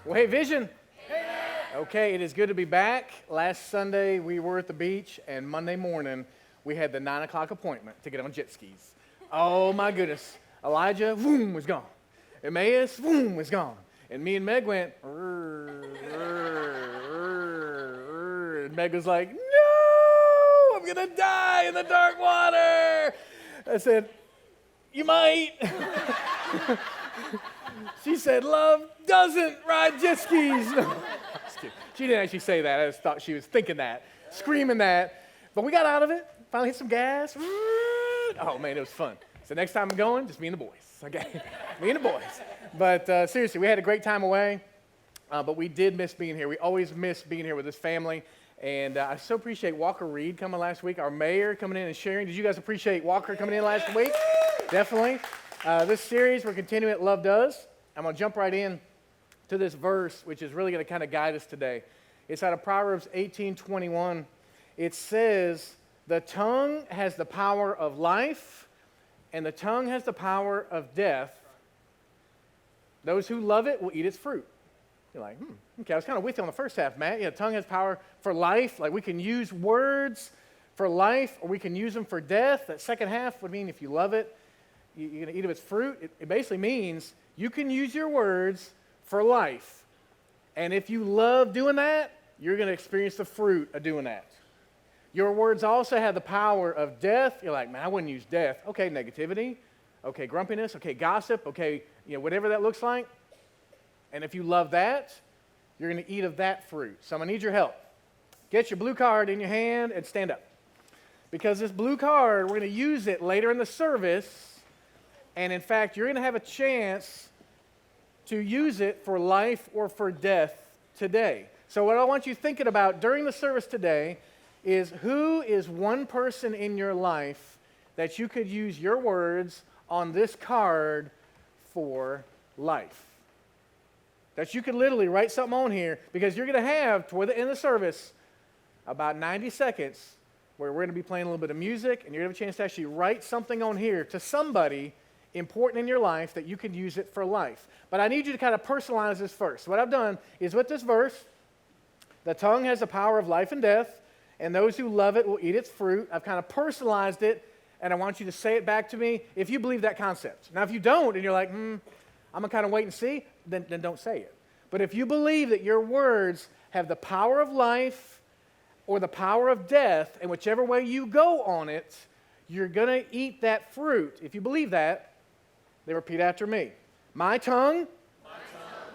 Well, hey, Vision. Okay, it is good to be back. Last Sunday, we were at the beach, and Monday morning, we had the 9 o'clock appointment to get on jet skis. Oh, my goodness. Elijah, boom, was gone. Emmaus, boom, was gone. And me and Meg went, and Meg was like, no, I'm going to die in the dark water. I said, you might. She said, love doesn't ride jet skis. No, she didn't actually say that. I just thought she was thinking that, screaming that. But we got out of it, finally hit some gas. Oh, man, it was fun. So next time I'm going, just me and the boys, okay? Me and the boys. But seriously, we had a great time away, but we did miss being here. We always miss being here with this family. And I so appreciate Walker Reed coming last week, our mayor coming in and sharing. Did you guys appreciate Walker coming in last week? Definitely. This series, we're continuing at Love Does. I'm going to jump right in to this verse, which is really going to kind of guide us today. It's out of Proverbs 18:21. It says, the tongue has the power of life, and the tongue has the power of death. Those who love it will eat its fruit. You're like, okay, I was kind of with you on the first half, Matt. Yeah, tongue has power for life. Like we can use words for life, or we can use them for death. That second half would mean if you love it, you're going to eat of its fruit. It basically means you can use your words for life. And if you love doing that, you're going to experience the fruit of doing that. Your words also have the power of death. You're like, man, I wouldn't use death. Okay, negativity. Okay, grumpiness. Okay, gossip. Okay, whatever that looks like. And if you love that, you're going to eat of that fruit. So I'm going to need your help. Get your blue card in your hand and stand up. Because this blue card, we're going to use it later in the service. And in fact, you're going to have a chance to use it for life or for death today. So what I want you thinking about during the service today is who is one person in your life that you could use your words on this card for life. That you could literally write something on here, because you're going to have, toward the end of the service, about 90 seconds where we're going to be playing a little bit of music, and you're going to have a chance to actually write something on here to somebody important in your life that you can use it for life. But I need you to kind of personalize this first. So what I've done is with this verse, the tongue has the power of life and death, and those who love it will eat its fruit. I've kind of personalized it, and I want you to say it back to me if you believe that concept. Now, if you don't, and you're like, I'm going to kind of wait and see, then don't say it. But if you believe that your words have the power of life or the power of death, and whichever way you go on it, you're going to eat that fruit. If you believe that, then repeat after me. My tongue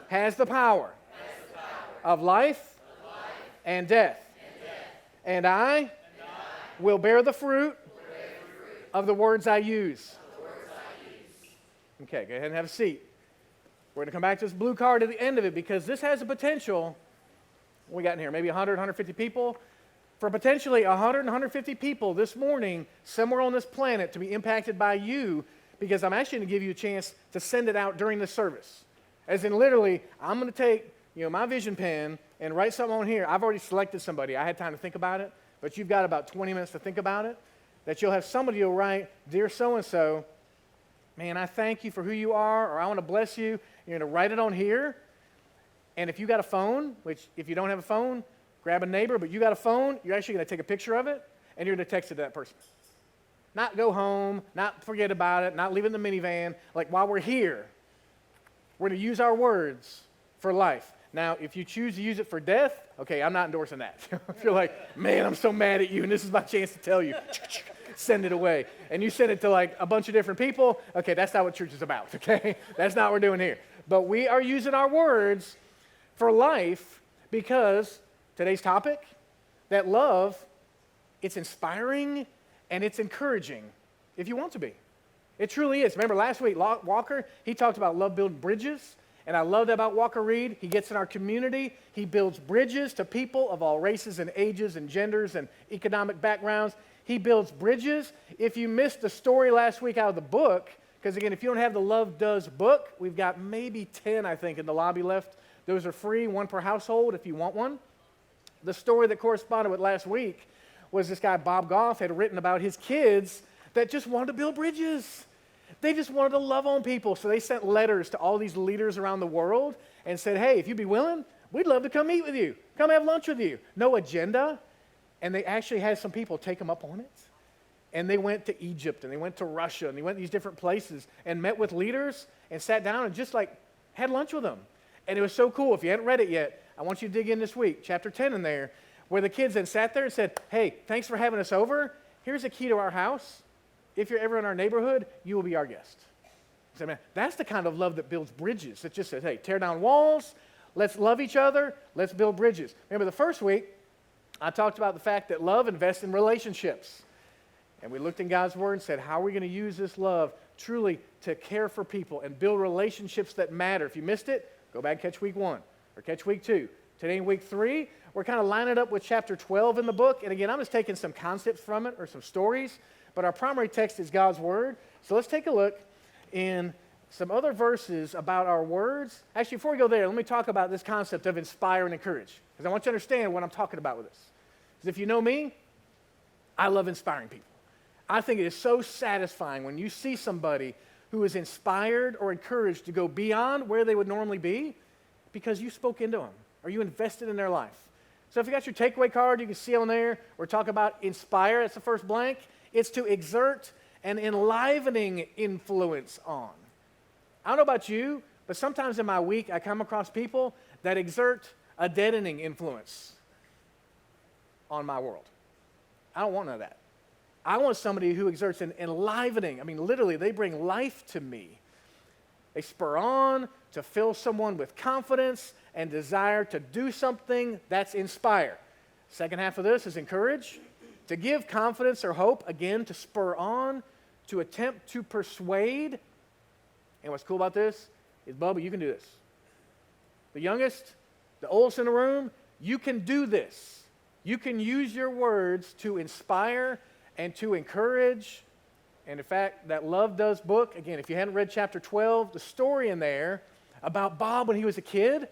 has the power of life and death. And I will bear the fruit of the words I use. Okay, go ahead and have a seat. We're going to come back to this blue card at the end of it, because this has a potential. What we got in here? Maybe 100, 150 people? For potentially 100, 150 people this morning, somewhere on this planet, to be impacted by you, because I'm actually going to give you a chance to send it out during the service. As in literally, I'm going to take my vision pen and write something on here. I've already selected somebody. I had time to think about it, but you've got about 20 minutes to think about it. That you'll have somebody who'll write, dear so-and-so, man, I thank you for who you are, or I want to bless you. You're going to write it on here. And if you got a phone, which if you don't have a phone, grab a neighbor, but you got a phone, you're actually going to take a picture of it, and you're going to text it to that person. Not go home, not forget about it, not leave it in the minivan. Like while we're here, we're going to use our words for life. Now, if you choose to use it for death, okay, I'm not endorsing that. If you're like, man, I'm so mad at you, and this is my chance to tell you, send it away. And you send it to like a bunch of different people, okay, that's not what church is about, okay? That's not what we're doing here. But we are using our words for life, because today's topic, that love, it's inspiring and it's encouraging if you want to be. It truly is. Remember last week, Walker, he talked about love building bridges. And I love that about Walker Reed. He gets in our community. He builds bridges to people of all races and ages and genders and economic backgrounds. He builds bridges. If you missed the story last week out of the book, because again, if you don't have the Love Does book, we've got maybe 10, I think, in the lobby left. Those are free, one per household if you want one. The story that corresponded with last week was this guy, Bob Goff, had written about his kids that just wanted to build bridges. They just wanted to love on people. So they sent letters to all these leaders around the world and said, hey, if you'd be willing, we'd love to come eat with you. Come have lunch with you. No agenda. And they actually had some people take them up on it. And they went to Egypt, and they went to Russia, and they went to these different places and met with leaders and sat down and just like had lunch with them. And it was so cool. If you hadn't read it yet, I want you to dig in this week, chapter 10 in there, where the kids then sat there and said, hey, thanks for having us over. Here's a key to our house. If you're ever in our neighborhood, you will be our guest. So, man, that's the kind of love that builds bridges. It just says, hey, tear down walls. Let's love each other. Let's build bridges. Remember the first week, I talked about the fact that love invests in relationships. And we looked in God's Word and said, how are we going to use this love truly to care for people and build relationships that matter? If you missed it, go back and catch week 1 or catch week 2. Today in week 3, we're kind of lining it up with chapter 12 in the book. And again, I'm just taking some concepts from it or some stories, but our primary text is God's Word. So let's take a look in some other verses about our words. Actually, before we go there, let me talk about this concept of inspire and encourage, because I want you to understand what I'm talking about with this. Because if you know me, I love inspiring people. I think it is so satisfying when you see somebody who is inspired or encouraged to go beyond where they would normally be because you spoke into them or you invested in their life. So if you got your takeaway card, you can see on there, we're talking about inspire. That's the first blank. It's to exert an enlivening influence on. I don't know about you, but sometimes in my week I come across people that exert a deadening influence on my world. I don't want none of that. I want somebody who exerts an enlivening. I mean, literally, they bring life to me. They spur on to fill someone with confidence and desire to do something. That's inspire. Second half of this is encourage. To give confidence or hope, again, to spur on, to attempt to persuade. And what's cool about this is, Bubba, you can do this. The youngest, the oldest in the room, you can do this. You can use your words to inspire and to encourage. And in fact, that Love Does book, again, if you hadn't read chapter 12, the story in there about Bob when he was a kid,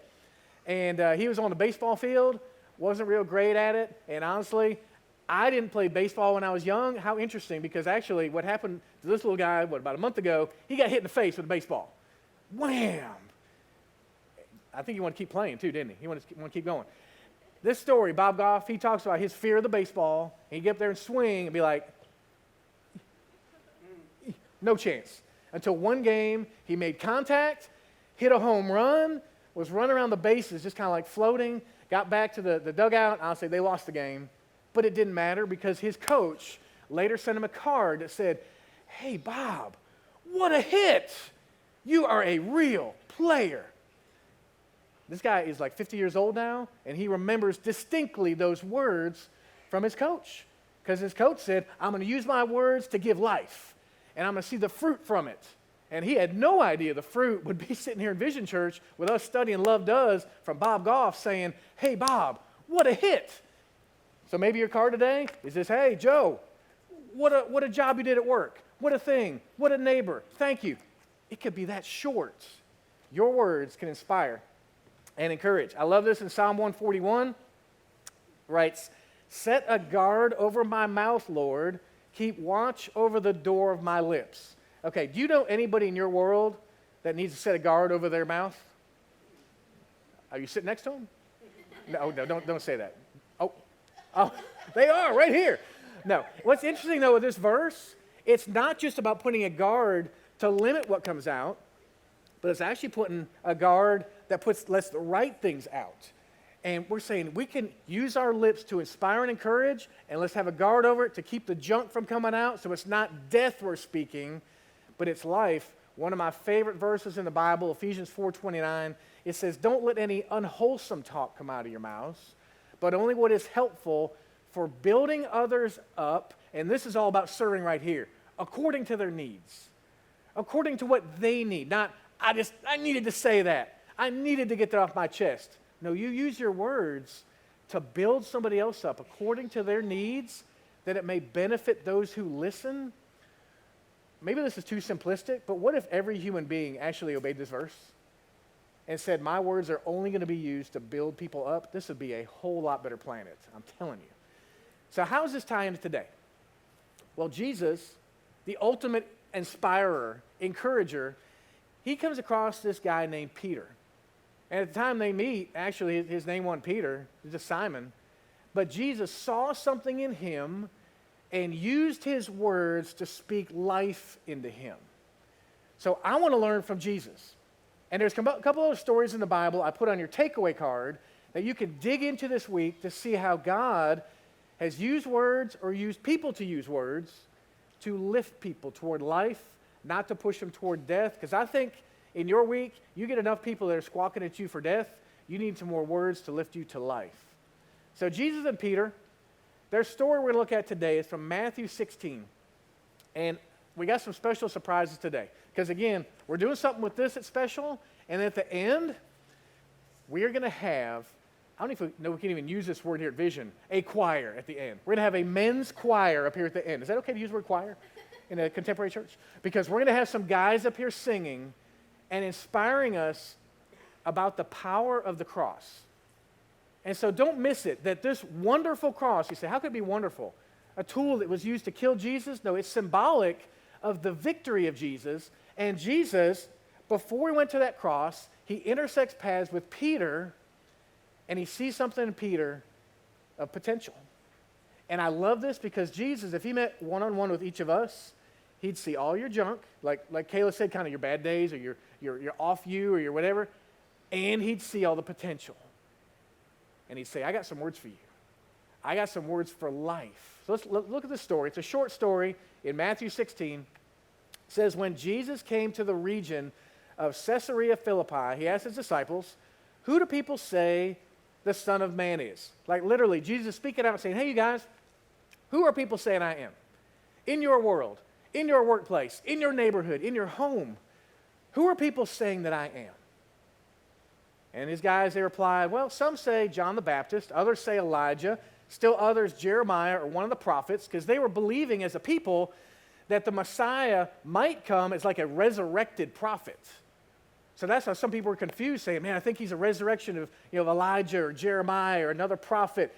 and he was on the baseball field, wasn't real great at it, and honestly, I didn't play baseball when I was young. How interesting, because actually what happened to this little guy, about a month ago, he got hit in the face with a baseball. Wham! I think he wanted to keep playing too, didn't he? He wanted to keep going. This story, Bob Goff, he talks about his fear of the baseball. He'd get up there and swing and be like, no chance. Until one game, he made contact, hit a home run, was running around the bases, just kind of like floating, got back to the dugout. I'll say they lost the game, but it didn't matter because his coach later sent him a card that said, hey, Bob, what a hit. You are a real player. This guy is like 50 years old now, and he remembers distinctly those words from his coach. Because his coach said, I'm going to use my words to give life, and I'm going to see the fruit from it. And he had no idea the fruit would be sitting here in Vision Church with us studying Love Does from Bob Goff saying, hey, Bob, what a hit. So maybe your card today is this, hey, Joe, what a job you did at work. What a thing. What a neighbor. Thank you. It could be that short. Your words can inspire and encourage. I love this in Psalm 141. Writes, set a guard over my mouth, Lord. Keep watch over the door of my lips. Okay, do you know anybody in your world that needs to set a guard over their mouth? Are you sitting next to them? No, don't say that. Oh, they are right here. No, what's interesting though with this verse, it's not just about putting a guard to limit what comes out, but it's actually putting a guard that lets the right things out. And we're saying we can use our lips to inspire and encourage, and let's have a guard over it to keep the junk from coming out, so it's not death we're speaking, but it's life. One of my favorite verses in the Bible, Ephesians 4:29, it says, don't let any unwholesome talk come out of your mouths, but only what is helpful for building others up, and this is all about serving right here, according to their needs, according to what they need, not, I needed to say that. I needed to get that off my chest. No, you use your words to build somebody else up according to their needs, that it may benefit those who listen. Maybe this is too simplistic, but what if every human being actually obeyed this verse and said, my words are only going to be used to build people up? This would be a whole lot better planet, I'm telling you. So how does this tie into today? Well, Jesus, the ultimate inspirer, encourager, he comes across this guy named Peter. And at the time they meet, actually his name wasn't Peter, it was just Simon. But Jesus saw something in him and used his words to speak life into him. So I want to learn from Jesus. And there's a couple other stories in the Bible I put on your takeaway card that you can dig into this week to see how God has used words or used people to use words to lift people toward life, not to push them toward death. Because I think in your week, you get enough people that are squawking at you for death, you need some more words to lift you to life. So Jesus and Peter, their story we're going to look at today is from Matthew 16. And we got some special surprises today. Because again, we're doing something with this that's special. And at the end, we are going to have, I don't know if we can even use this word here at Vision, a choir at the end. We're going to have a men's choir up here at the end. Is that okay to use the word choir in a contemporary church? Because we're going to have some guys up here singing and inspiring us about the power of the cross. And so don't miss it, that this wonderful cross, you say, how could it be wonderful? A tool that was used to kill Jesus? No, it's symbolic of the victory of Jesus. And Jesus, before he went to that cross, he intersects paths with Peter, and he sees something in Peter of potential. And I love this because Jesus, if he met one-on-one with each of us, he'd see all your junk, like Kayla said, kind of your bad days or your off you or your whatever, and he'd see all the potential. And he'd say, I got some words for you. I got some words for life. So let's look at this story. It's a short story in Matthew 16. It says, when Jesus came to the region of Caesarea Philippi, he asked his disciples, who do people say the Son of Man is? Like literally, Jesus speaking out and saying, hey, you guys, who are people saying I am? In your world, in your workplace, in your neighborhood, in your home, who are people saying that I am? And his guys, they replied, well, some say John the Baptist, others say Elijah, still others Jeremiah or one of the prophets, because they were believing as a people that the Messiah might come as like a resurrected prophet. So that's how some people were confused, saying, man, I think he's a resurrection of Elijah or Jeremiah or another prophet.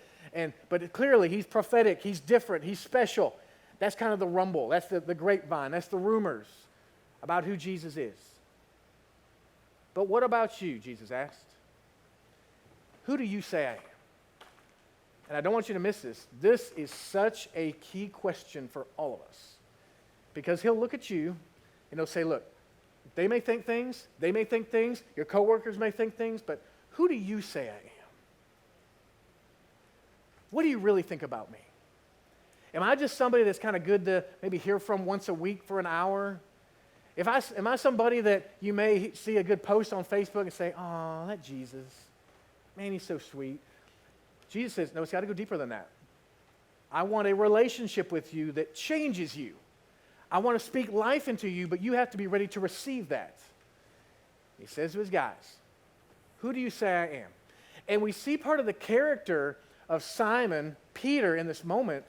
But clearly, he's prophetic, he's different, he's special. That's kind of the rumble, that's the grapevine, that's the rumors about who Jesus is. But what about you, Jesus asked? Who do you say I am? And I don't want you to miss this. This is such a key question for all of us. Because he'll look at you and he'll say, look, they may think things, your coworkers may think things, but who do you say I am? What do you really think about me? Am I just somebody that's kind of good to maybe hear from once a week for an hour? Am I somebody that you may see a good post on Facebook and say, oh, that Jesus, man, he's so sweet. Jesus says, no, it's got to go deeper than that. I want a relationship with you that changes you. I want to speak life into you, but you have to be ready to receive that. He says to his guys, who do you say I am? And we see part of the character of Simon Peter in this moment,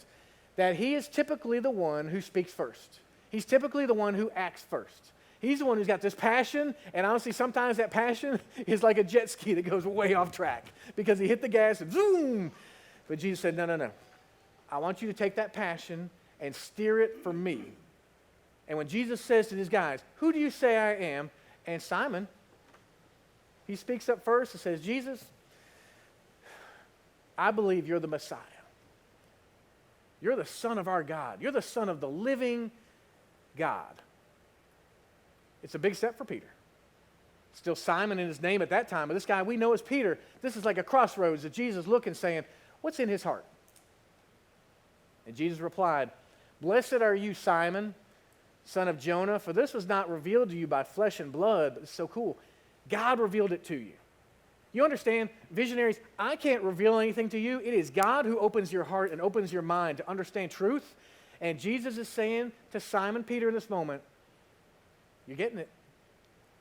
that he is typically the one who speaks first. He's typically the one who acts first. He's the one who's got this passion, and honestly, sometimes that passion is like a jet ski that goes way off track because he hit the gas and zoom. But Jesus said, no. I want you to take that passion and steer it for me. And when Jesus says to his guys, who do you say I am? And Simon, he speaks up first and says, Jesus, I believe you're the Messiah. You're the Son of our God. You're the Son of the living God. It's a big step for Peter. Still Simon in his name at that time, but this guy we know as Peter. This is like a crossroads that Jesus looking, saying, what's in his heart? And Jesus replied, blessed are you, Simon, son of Jonah, for this was not revealed to you by flesh and blood, but it's so cool. God revealed it to you. You understand, visionaries, I can't reveal anything to you. It is God who opens your heart and opens your mind to understand truth. And Jesus is saying to Simon Peter in this moment, you're getting it.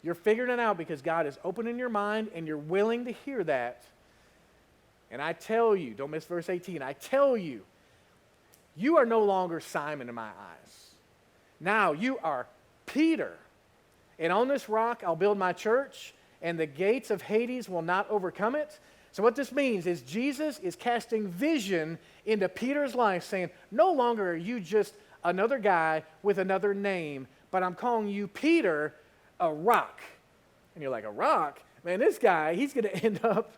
You're figuring it out because God is opening your mind and you're willing to hear that. And I tell you, don't miss verse 18, I tell you, you are no longer Simon in my eyes. Now you are Peter. And on this rock I'll build my church, and the gates of Hades will not overcome it. So what this means is Jesus is casting vision into Peter's life, saying, no longer are you just another guy with another name, but I'm calling you, Peter, a rock. And you're like, a rock? Man, this guy, he's going to end up,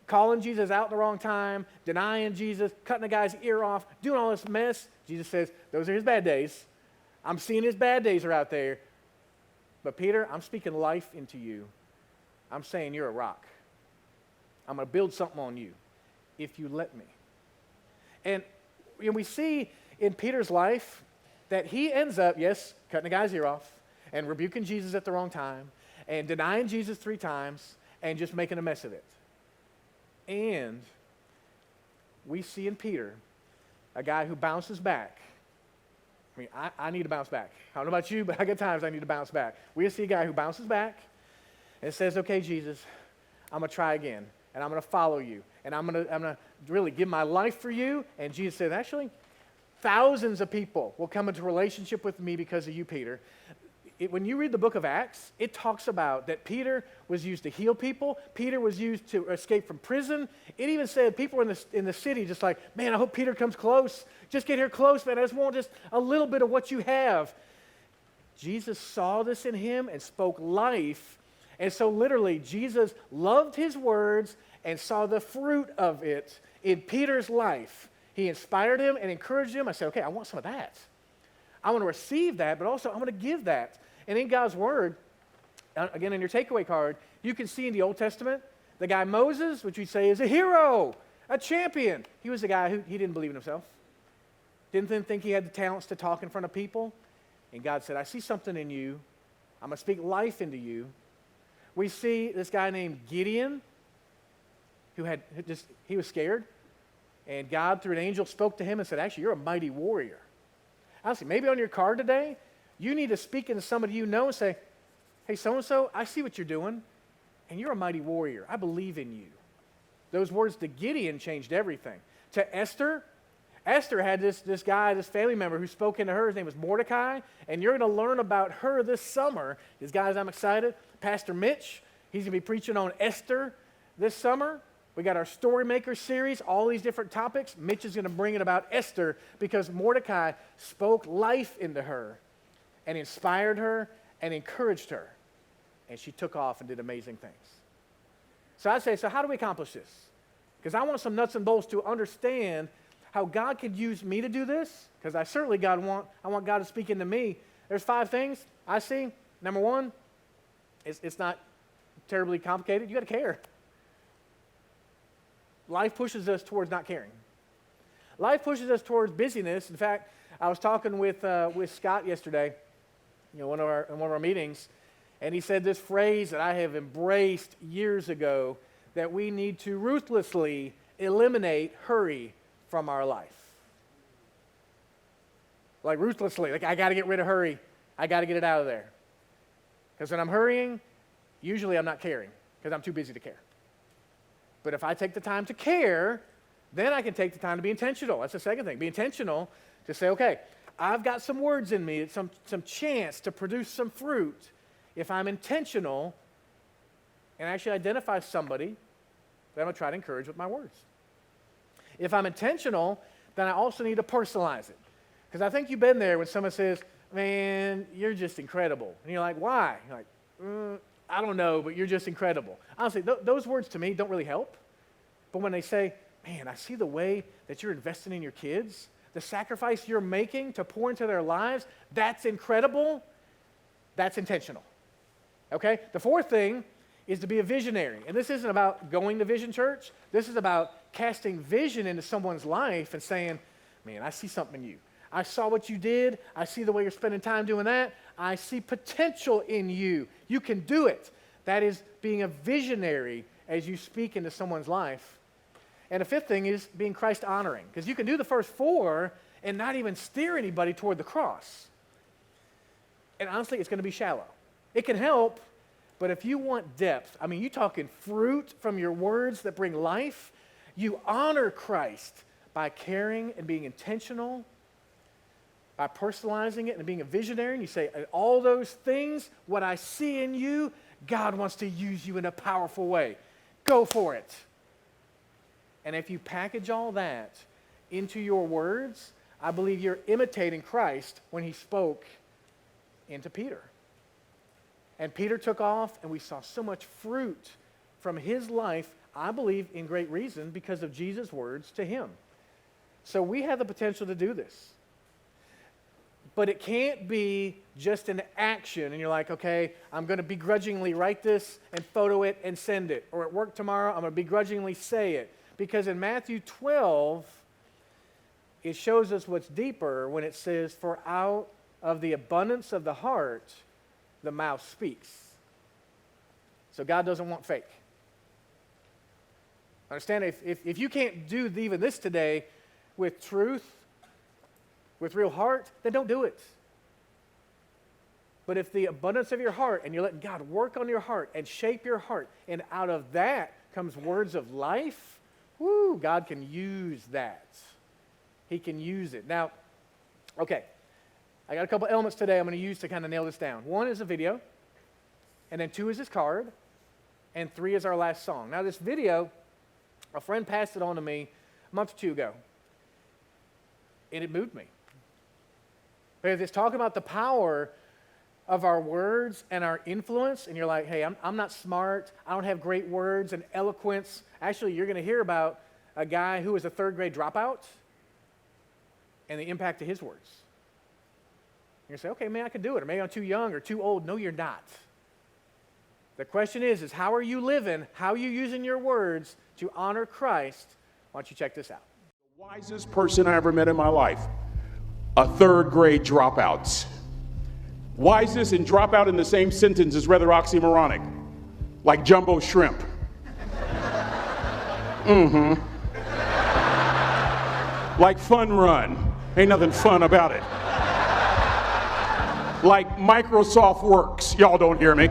calling Jesus out the wrong time, denying Jesus, cutting a guy's ear off, doing all this mess. Jesus says, those are his bad days. I'm seeing his bad days are out there. But Peter, I'm speaking life into you. I'm saying you're a rock. I'm going to build something on you if you let me. And we see in Peter's life that he ends up, yes, cutting a guy's ear off and rebuking Jesus at the wrong time and denying Jesus 3 times and just making a mess of it. And we see in Peter a guy who bounces back. I mean, I need to bounce back. I don't know about you, but I got times I need to bounce back. We see a guy who bounces back and says, okay, Jesus, I'm going to try again, and I'm going to follow you, and I'm going to really give my life for you. And Jesus said, actually, thousands of people will come into relationship with me because of you, Peter. When you read the book of Acts, it talks about that Peter was used to heal people. Peter was used to escape from prison. It even said people in the city just like, man, I hope Peter comes close. Just get here close, man. I just want just a little bit of what you have. Jesus saw this in him and spoke life. And so literally, Jesus loved his words and saw the fruit of it in Peter's life. He inspired him and encouraged him. I said, okay, I want some of that. I want to receive that, but also I want to give that. And in God's word, again, in your takeaway card, you can see in the Old Testament, the guy Moses, which we say is a hero, a champion. He was a guy who he didn't believe in himself. Didn't think he had the talents to talk in front of people. And God said, I see something in you. I'm going to speak life into you. We see this guy named Gideon, he was scared. And God, through an angel, spoke to him and said, actually, you're a mighty warrior. Honestly, maybe on your card today, you need to speak into somebody you know and say, hey, so-and-so, I see what you're doing, and you're a mighty warrior. I believe in you. Those words to Gideon changed everything. To Esther had this guy, this family member who spoke into her. His name was Mordecai, and you're going to learn about her this summer. These guys, I'm excited. Pastor Mitch, he's going to be preaching on Esther this summer. We got our Story Maker series, all these different topics. Mitch is going to bring it about Esther because Mordecai spoke life into her and inspired her and encouraged her. And she took off and did amazing things. So I say, so how do we accomplish this? Because I want some nuts and bolts to understand how God could use me to do this, because I want God to speak into me. There's 5 things I see. Number 1, it's not terribly complicated. You got to care. Life pushes us towards not caring. Life pushes us towards busyness. In fact, I was talking with Scott yesterday, in one of our meetings, and he said this phrase that I have embraced years ago, that we need to ruthlessly eliminate hurry from our life. Like ruthlessly, like I got to get rid of hurry. I got to get it out of there. Because when I'm hurrying, usually I'm not caring because I'm too busy to care. But if I take the time to care, then I can take the time to be intentional. That's the second thing. Be intentional to say, okay, I've got some words in me, some chance to produce some fruit. If I'm intentional and actually identify somebody that I'm going to try to encourage with my words. If I'm intentional, then I also need to personalize it. Because I think you've been there when someone says, man, you're just incredible. And you're like, why? You're like, I don't know, but you're just incredible. Honestly, those words to me don't really help. But when they say, man, I see the way that you're investing in your kids, the sacrifice you're making to pour into their lives, that's incredible. That's intentional. Okay? The 4th thing is to be a visionary. And this isn't about going to Vision Church. This is about casting vision into someone's life and saying, man, I see something in you. I saw what you did. I see the way you're spending time doing that. I see potential in you. You can do it. That is being a visionary as you speak into someone's life. And the 5th thing is being Christ-honoring. Because you can do the first 4 and not even steer anybody toward the cross. And honestly, it's going to be shallow. It can help, but if you want depth, I mean, you're talking fruit from your words that bring life, you honor Christ by caring and being intentional, by personalizing it and being a visionary. And you say, all those things, what I see in you, God wants to use you in a powerful way. Go for it. And if you package all that into your words, I believe you're imitating Christ when he spoke into Peter. And Peter took off, and we saw so much fruit from his life, I believe, in great reason, because of Jesus' words to him. So we have the potential to do this. But it can't be just an action, and you're like, okay, I'm going to begrudgingly write this and photo it and send it. Or at work tomorrow, I'm going to begrudgingly say it. Because in Matthew 12, it shows us what's deeper when it says, for out of the abundance of the heart, the mouth speaks. So God doesn't want fake. Understand, if you can't do even this today with truth, with real heart, then don't do it. But if the abundance of your heart, and you're letting God work on your heart and shape your heart, and out of that comes words of life, woo, God can use that. He can use it. Now, okay, I got a couple elements today I'm going to use to kind of nail this down. One is a video, and then 2 is this card, and 3 is our last song. Now, this video, a friend passed it on to me a month or 2 ago, and it moved me. Because it's talking about the power of our words and our influence, and you're like, hey, I'm not smart, I don't have great words and eloquence. Actually, you're going to hear about a guy who was a 3rd grade dropout and the impact of his words. You're going to say, okay, man, I can do it, or maybe I'm too young or too old. No, you're not. The question is how are you living? How are you using your words to honor Christ? Why don't you check this out? The wisest person I ever met in my life, a 3rd grade dropout. Wisest and dropout in the same sentence is rather oxymoronic, like jumbo shrimp. Like fun run, ain't nothing fun about it. Like Microsoft Works, y'all don't hear me.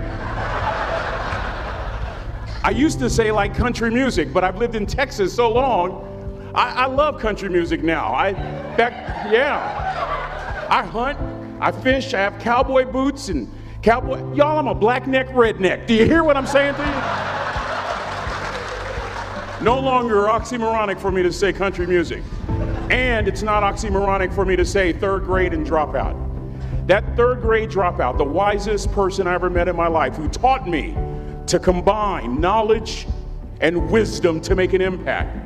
I used to say like country music, but I've lived in Texas so long, I love country music now. I hunt, I fish, I have cowboy boots and cowboy, y'all, I'm a black neck redneck. Do you hear what I'm saying to you? No longer oxymoronic for me to say country music. And it's not oxymoronic for me to say 3rd grade and dropout. That 3rd grade dropout, the wisest person I ever met in my life, who taught me to combine knowledge and wisdom to make an impact,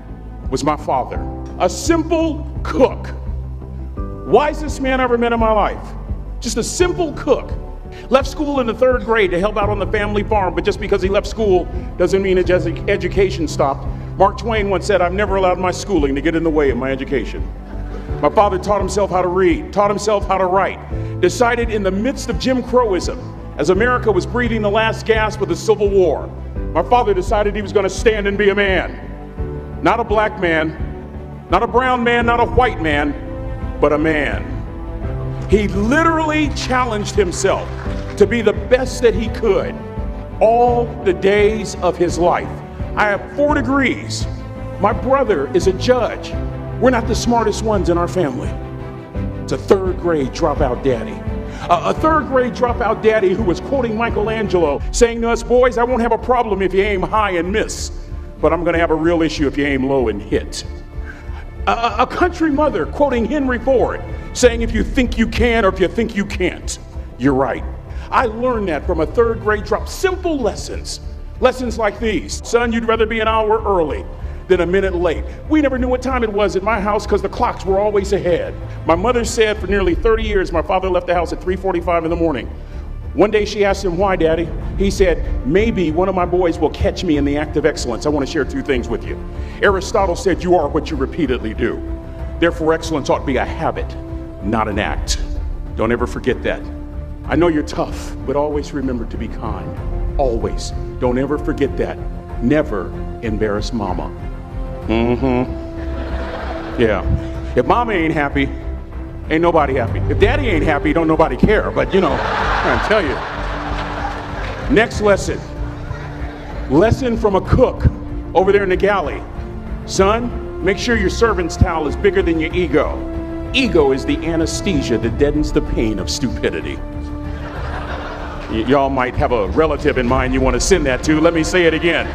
was my father. A simple cook. Wisest man I ever met in my life. Just a simple cook. Left school in the 3rd grade to help out on the family farm, but just because he left school doesn't mean his education stopped. Mark Twain once said, I've never allowed my schooling to get in the way of my education. My father taught himself how to read, taught himself how to write, decided in the midst of Jim Crowism, as America was breathing the last gasp of the Civil War, my father decided he was going to stand and be a man. Not a black man, not a brown man, not a white man, but a man. He literally challenged himself to be the best that he could all the days of his life. I have 4 degrees. My brother is a judge. We're not the smartest ones in our family. It's a 3rd grade dropout daddy. A 3rd grade dropout daddy who was quoting Michelangelo, saying to us, boys, I won't have a problem if you aim high and miss, but I'm going to have a real issue if you aim low and hit. A country mother quoting Henry Ford, saying if you think you can or if you think you can't, you're right. I learned that from a 3rd grade drop. Simple lessons. Lessons like these. Son, you'd rather be an hour early than a minute late. We never knew what time it was at my house because the clocks were always ahead. My mother said for nearly 30 years my father left the house at 3:45 in the morning. One day she asked him, why, Daddy? He said, maybe one of my boys will catch me in the act of excellence. I want to share 2 things with you. Aristotle said, you are what you repeatedly do. Therefore, excellence ought to be a habit, not an act. Don't ever forget that. I know you're tough, but always remember to be kind. Always. Don't ever forget that. Never embarrass mama. Yeah. If mama ain't happy, ain't nobody happy. If daddy ain't happy, don't nobody care. But, I'm trying to tell you. Next lesson. Lesson from a cook over there in the galley. Son, make sure your servant's towel is bigger than your ego. Ego is the anesthesia that deadens the pain of stupidity. Y'all might have a relative in mind you want to send that to. Let me say it again.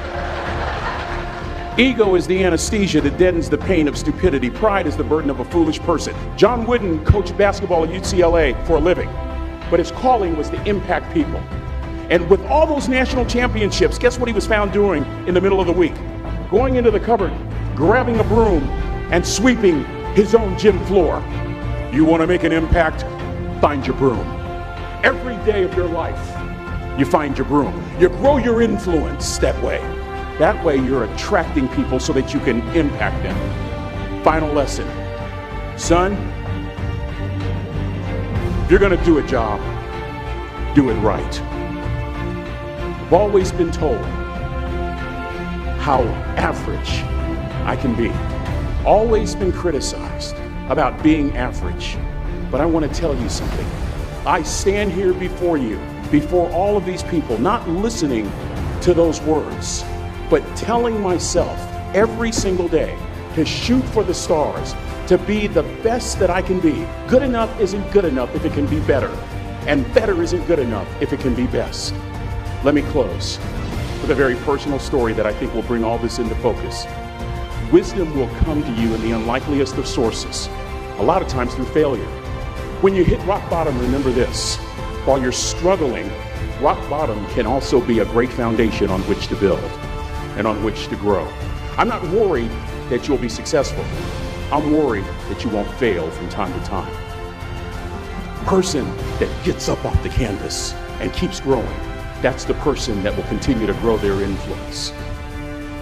Ego is the anesthesia that deadens the pain of stupidity. Pride is the burden of a foolish person. John Wooden coached basketball at UCLA for a living. but his calling was to impact people. And with all those national championships, guess what he was found doing in the middle of the week? Going into the cupboard, grabbing a broom, and sweeping his own gym floor. You want to make an impact? Find your broom. Every day of your life, you find your broom. You grow your influence that way. That way you're attracting people so that you can impact them. Final lesson. Son, if you're going to do a job, do it right. I've always been told how average I can be. Always been criticized about being average. But I want to tell you something. I stand here before you, before all of these people, not listening to those words, but telling myself every single day to shoot for the stars, to be the best that I can be. Good enough isn't good enough if it can be better, and better isn't good enough if it can be best. Let me close with a very personal story that I think will bring all this into focus. Wisdom will come to you in the unlikeliest of sources, a lot of times through failure. When you hit rock bottom, remember this. While you're struggling, rock bottom can also be a great foundation on which to build and on which to grow. I'm not worried that you'll be successful. I'm worried that you won't fail from time to time. Person that gets up off the canvas and keeps growing, that's the person that will continue to grow their influence.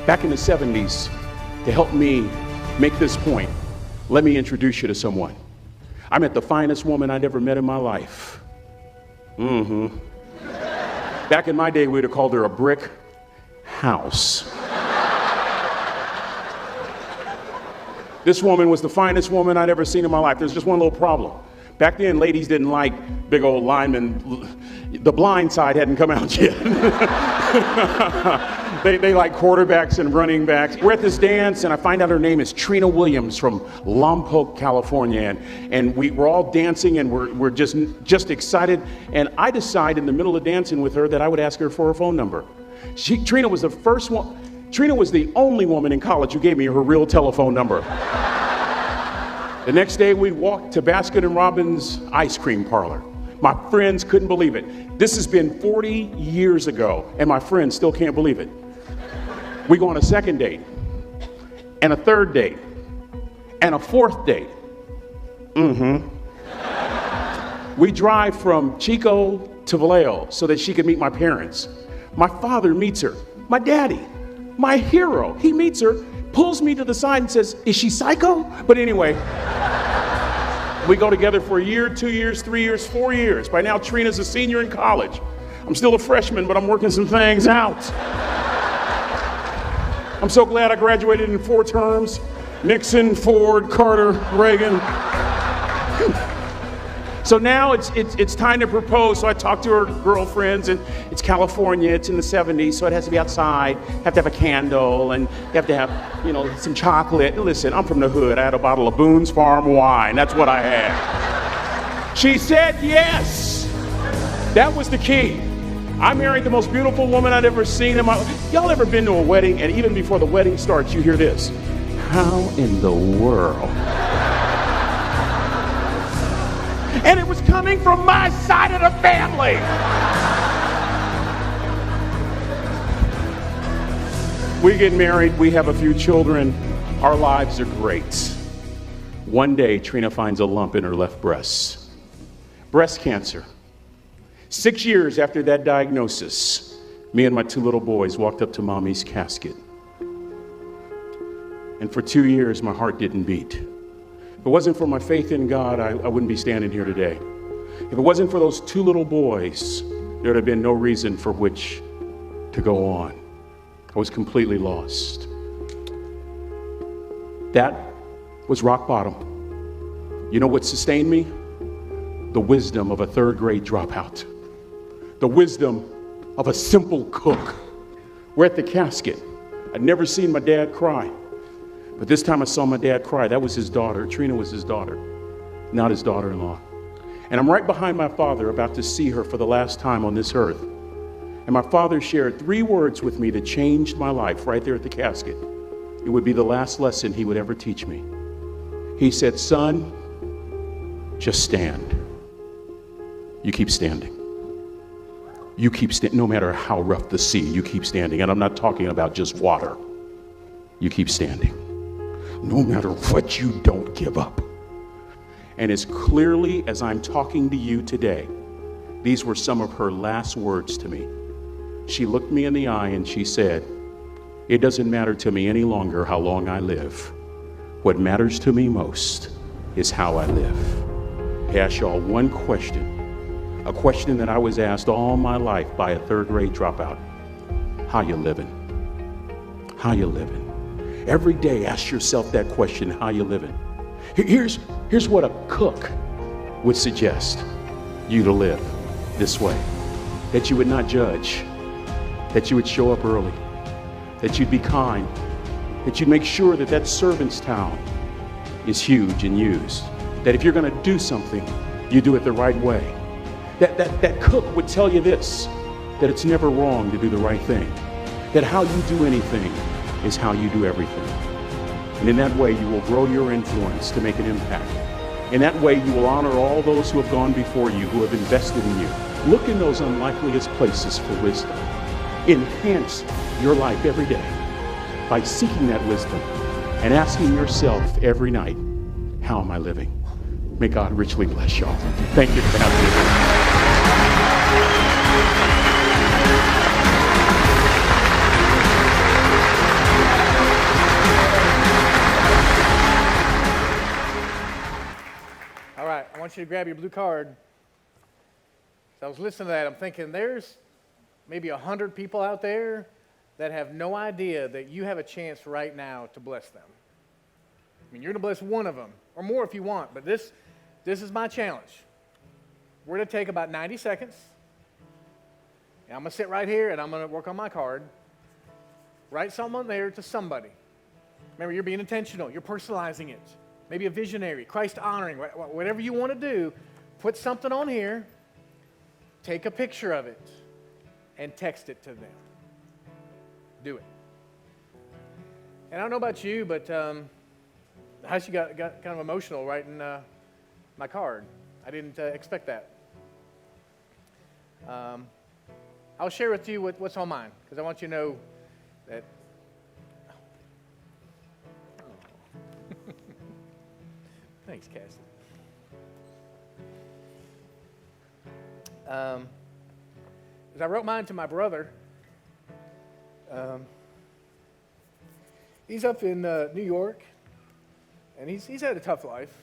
Back in the 70s, to help me make this point, let me introduce you to someone. I met the finest woman I'd ever met in my life. Back in my day, we'd have called her a brick house. This woman was the finest woman I'd ever seen in my life. There's just one little problem. Back then, ladies didn't like big old linemen. The Blind Side hadn't come out yet. They like quarterbacks and running backs. We're at this dance, and I find out her name is Trina Williams from Lompoc, California. And we're all dancing, and we're just excited. And I decide in the middle of dancing with her that I would ask her for her phone number. Trina was the first one. Trina was the only woman in college who gave me her real telephone number. The next day, we walked to Baskin & Robbins ice cream parlor. My friends couldn't believe it. This has been 40 years ago, and my friends still can't believe it. We go on a second date, and a third date, and a fourth date. We drive from Chico to Vallejo so that she could meet my parents. My father meets her. My daddy, my hero, he meets her, pulls me to the side and says, "Is she psycho?" But anyway, we go together for a year, 2 years, 3 years, 4 years. By now, Trina's a senior in college. I'm still a freshman, but I'm working some things out. I'm so glad I graduated in 4 terms. Nixon, Ford, Carter, Reagan. So now it's time to propose. So I talk to her girlfriends, and it's California, it's in the 70s, so it has to be outside. You have to have a candle, and you have to have, some chocolate. Listen, I'm from the hood. I had a bottle of Boone's Farm wine. That's what I had. She said yes. That was the key. I married the most beautiful woman I'd ever seen in my life. Y'all ever been to a wedding, and even before the wedding starts, you hear this? How in the world? And it was coming from my side of the family. We get married, we have a few children, our lives are great. One day, Trina finds a lump in her left breast. Breast cancer. 6 years after that diagnosis, me and my 2 little boys walked up to Mommy's casket. And for 2 years, my heart didn't beat. If it wasn't for my faith in God, I wouldn't be standing here today. If it wasn't for those 2 little boys, there would have been no reason for which to go on. I was completely lost. That was rock bottom. You know what sustained me? The wisdom of a 3rd grade dropout. The wisdom of a simple cook. We're at the casket. I'd never seen my dad cry. But this time I saw my dad cry. That was his daughter. Trina was his daughter, not his daughter-in-law. And I'm right behind my father, about to see her for the last time on this earth. And my father shared 3 words with me that changed my life right there at the casket. It would be the last lesson he would ever teach me. He said, "Son, just stand. You keep standing. You keep standing, no matter how rough the sea, you keep standing. And I'm not talking about just water. You keep standing. No matter what, you don't give up. And as clearly as I'm talking to you today, these were some of her last words to me. She looked me in the eye and she said, "It doesn't matter to me any longer how long I live. What matters to me most is how I live." I ask y'all one question, a question that I was asked all my life by a third grade dropout. How you living? How you living? Every day ask yourself that question, how you living? Here's what a cook would suggest you to live this way. That you would not judge, that you would show up early, that you'd be kind, that you'd make sure that that servant's towel is huge and used, that if you're going to do something, you do it the right way. That cook would tell you this, that it's never wrong to do the right thing, that how you do anything is how you do everything. And in that way, you will grow your influence to make an impact. In that way, you will honor all those who have gone before you, who have invested in you. Look in those unlikeliest places for wisdom. Enhance your life every day by seeking that wisdom and asking yourself every night, how am I living? May God richly bless y'all. Thank you for having me. All right, I want you to grab your blue card. So I was listening to that. I'm thinking there's maybe 100 people out there that have no idea that you have a chance right now to bless them. I mean, you're going to bless one of them, or more if you want, but this is my challenge. We're going to take about 90 seconds, and I'm going to sit right here, and I'm going to work on my card. Write something on there to somebody. Remember, you're being intentional. You're personalizing it. Maybe a visionary, Christ-honoring, whatever you want to do, put something on here, take a picture of it, and text it to them. Do it. And I don't know about you, but I actually got kind of emotional writing my card. I didn't expect that. I'll share with you what's on mine, because I want you to know that. Thanks, Cassie. As I wrote mine to my brother, he's up in New York, and he's had a tough life.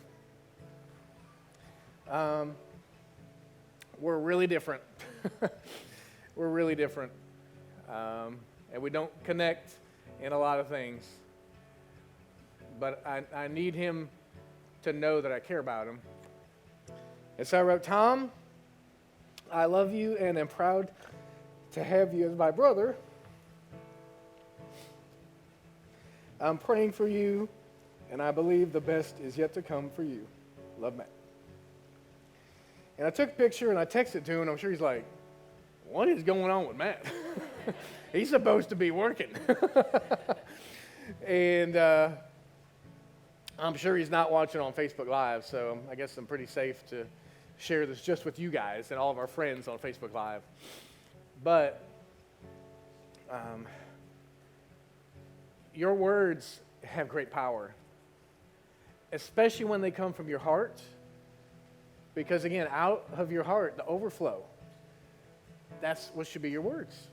We're really different. We're really different. And we don't connect in a lot of things. But I need him to know that I care about him. And so I wrote, Tom, I love you and am proud to have you as my brother. I'm praying for you, and I believe the best is yet to come for you. Love, Matt. And I took a picture and I texted it to him, and I'm sure he's like, what is going on with Matt? He's supposed to be working. And I'm sure he's not watching on Facebook Live, so I guess I'm pretty safe to share this just with you guys and all of our friends on Facebook Live. But your words have great power, especially when they come from your heart, because again, out of your heart, the overflow, that's what should be your words.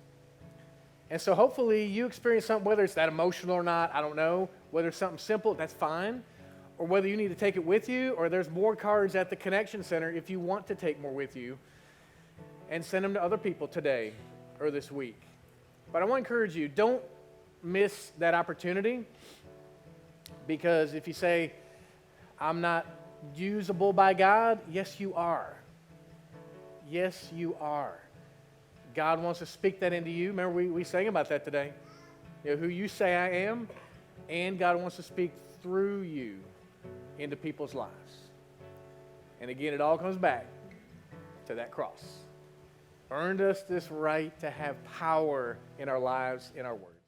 And so hopefully you experience something, whether it's that emotional or not, I don't know, whether it's something simple, that's fine, or whether you need to take it with you, or there's more cards at the Connection Center if you want to take more with you, and send them to other people today or this week. But I want to encourage you, don't miss that opportunity, because if you say, I'm not usable by God, yes, you are. Yes, you are. God wants to speak that into you. Remember, we sang about that today. You know, who you say I am, and God wants to speak through you into people's lives. And again, it all comes back to that cross. Earned us this right to have power in our lives, in our words.